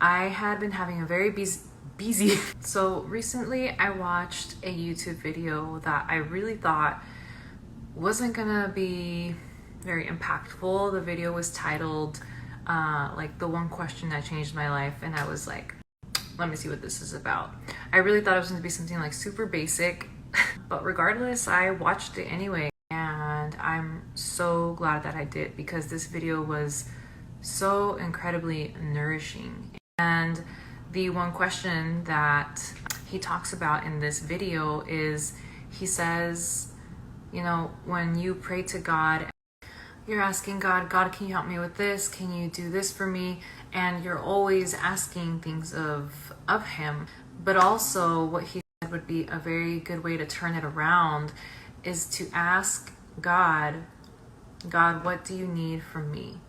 I had been having a very busy. So recently I watched a YouTube video that I really thought wasn't gonna be very impactful. The video was titled like the one question that changed my life, and I was like, let me see what this is about. I really thought it was going to be something like super basic, but regardless, I watched it anyway, and I'm so glad that I did, because this video was so incredibly nourishing. And the one question that he talks about in this video is, he says, you know, when you pray to God, you're asking God, can you help me with this? Can you do this for me? And you're always asking things of him. But also what he said would be a very good way to turn it around is to ask God, what do you need from me?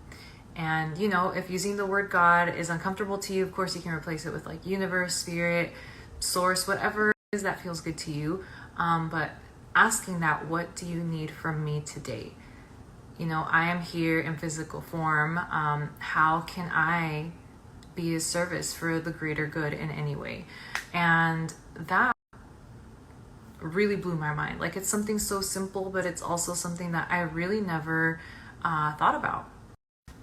And, you know, if using the word God is uncomfortable to you, of course you can replace it with like universe, spirit, source, whatever it is that feels good to you. But asking that, what do you need from me today? You know, I am here in physical form. How can I be a service for the greater good in any way? And that really blew my mind. Like, it's something so simple, but it's also something that I really never thought about.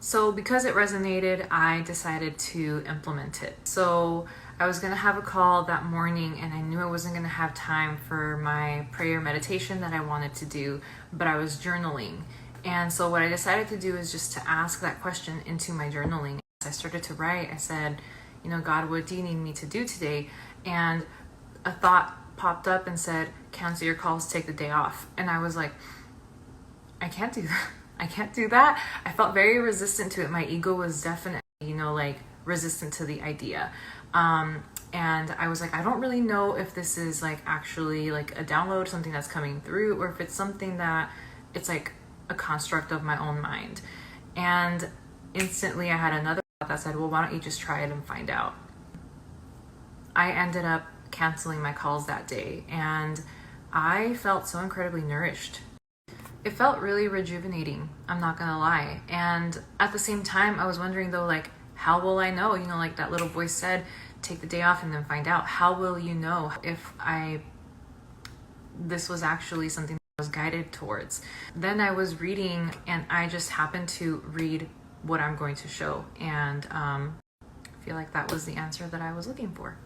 So because it resonated, I decided to implement it. So I was gonna have a call that morning, and I knew I wasn't gonna have time for my prayer meditation that I wanted to do, but I was journaling. And so what I decided to do is just to ask that question into my journaling. As I started to write, I said, you know, God, what do you need me to do today? And a thought popped up and said, cancel your calls, take the day off. And I was like, I can't do that. I can't do that. I felt very resistant to it. My ego was definitely, you know, like resistant to the idea. And I was like, I don't really know if this is like actually like a download, something that's coming through, or if it's something that it's like a construct of my own mind. And instantly I had another thought that said, well, why don't you just try it and find out? I ended up canceling my calls that day, and I felt so incredibly nourished. It felt really rejuvenating, I'm not gonna lie. And at the same time, I was wondering though, like, how will I know? You know, like that little voice said, take the day off and then find out. How will you know if this was actually something was guided towards? Then I was reading, and I just happened to read what I'm going to show, and I feel like that was the answer that I was looking for.